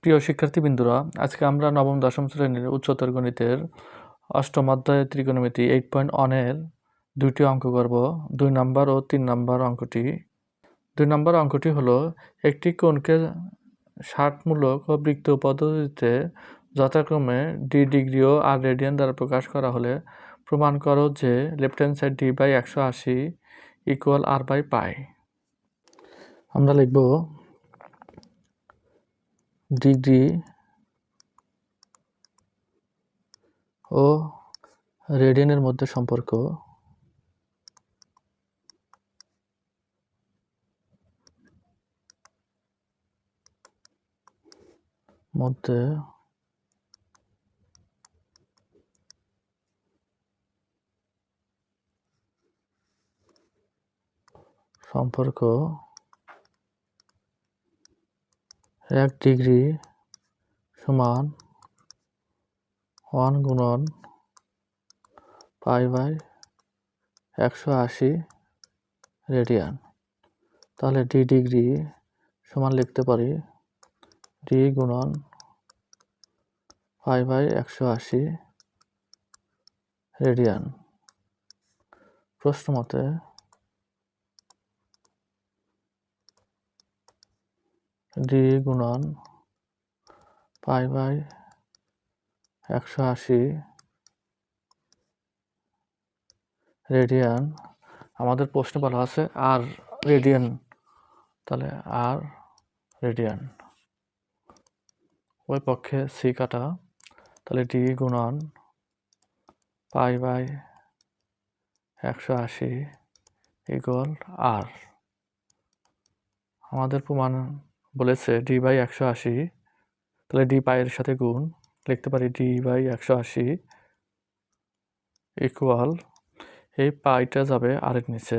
প্রিয় শিক্ষার্থীবৃন্দরা, আজকে আমরা নবম দশম শ্রেণীর উচ্চতর গণিতের অষ্টম অধ্যায় ত্রিকোণমিতি 8.1 এর দুইটি অঙ্ক করব। 2 নম্বর ও 3 নম্বর অঙ্কটি। 2 নম্বর অঙ্কটি হলো, একটি কোণকে 60-মূলক ও বৃত্ত পদ্ধতিতে যথাক্রমে ডি ডিগ্রি ও আর রেডিয়ান দ্বারা প্রকাশ করা হলে প্রমাণ করো যে left hand side d/180 equal r/পাই। আমরা লিখব ডিগ্রি ও রেডিয়ানের মধ্যে সম্পর্ক সম্পর্ক 1 ডিগ্রি সমান 1 গুণন π/180 রেডিয়ান। তাহলে ডি ডিগ্রি সমান লিখতে পারি ডি গুণন π/180 রেডিয়ান। প্রশ্ন মতে ডি গুণন π/180 রেডিয়ান। আমাদের প্রশ্নে বলা আছে আর রেডিয়ান, তাহলে আর রেডিয়ান, ওই পক্ষে সি কাটা, তাহলে ডি গুণন π/180 ইকুয়াল আর। আমাদের প্রমাণ বলেছে d/180, তাহলে ডি পাইয়ের সাথে গুণ, লিখতে পারি d/180 ইকুয়াল, এই পাইটা যাবে আর এর নিচে,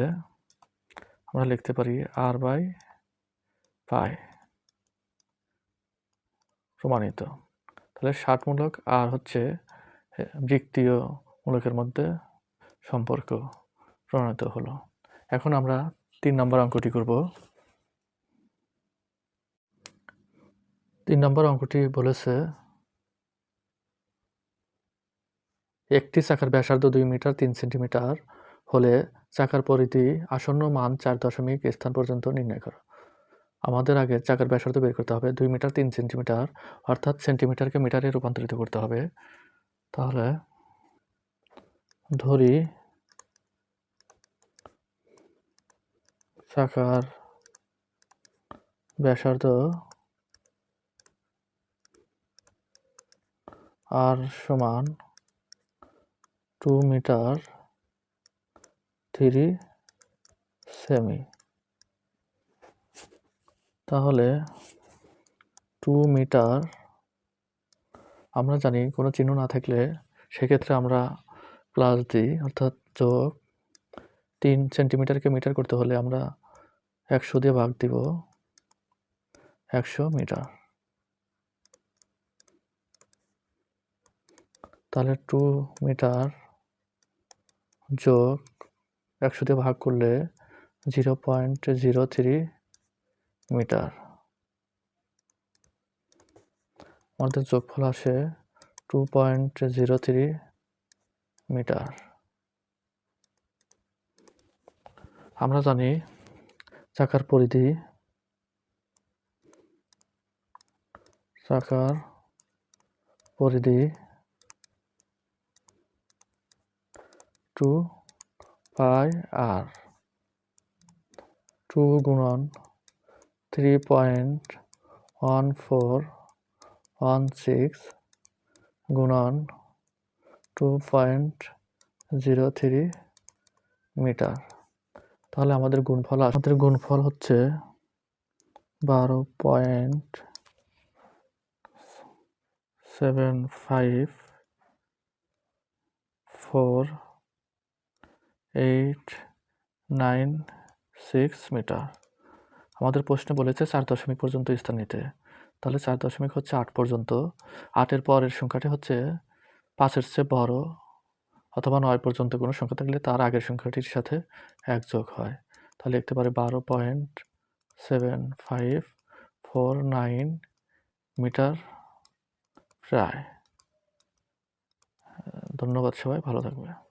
আমরা লিখতে পারি r/পাই। প্রমাণিত। তাহলে 60-মূলক আর হচ্ছে বৃত্তীয় মূলকের মধ্যে সম্পর্ক প্রমাণিত হলো। এখন আমরা 3 নম্বর অঙ্কটি করব। 3 নম্বর অঙ্কটি বলেছে, একটি চাকার ব্যাসার্ধ 2 মিটার 3 সেন্টিমিটার হলে চাকার পরিধি আসন্ন মান 4 দশমিক স্থান পর্যন্ত নির্ণয় করো। আমাদের আগে চাকার ব্যাসার্ধ বের করতে হবে 2 মিটার 3 সেন্টিমিটার, অর্থাৎ সেন্টিমিটারকে মিটারে রূপান্তরিত করতে হবে। তাহলে ধরি চাকার ব্যাসার্ধ আর সমান 2 মিটার 3 সেমি। তাহলে 2 মিটার, আমরা জানি কোনো চিহ্ন না থাকলে সেক্ষেত্রে আমরা প্লাস দিই, অর্থাৎ যোগ। 3 সেন্টিমিটারকে মিটার করতে হলে আমরা 100 দিয়ে ভাগ দিব, 100 মিটার। তাহলে 2 মিটার যোগ 100 দিয়ে ভাগ করলে 0.03 মিটার। আমাদের যোগফল আসে 2.03 মিটার। আমরা জানি চাকার পরিধি 2 পাই আর। 2 গুণন 3.1416 গুণন 2.03 মিটার। তাহলে আমাদের গুণফল হচ্ছে 12.754,896 মিটার। আমাদের প্রশ্নে বলেছে 4 দশমিক পর্যন্ত স্থান নিতে। তাহলে 4 দশমিক হচ্ছে 8 পর্যন্ত। 8-এর পরের সংখ্যাটি হচ্ছে 5-এর চেয়ে বড়, অথবা 9 পর্যন্ত কোনো সংখ্যা থাকলে তার আগের সংখ্যাটির সাথে 1 যোগ হয়। তাহলে লিখতে পারি 12.7549 মিটার প্রায়। ধন্যবাদ সবাই, ভালো থাকবে।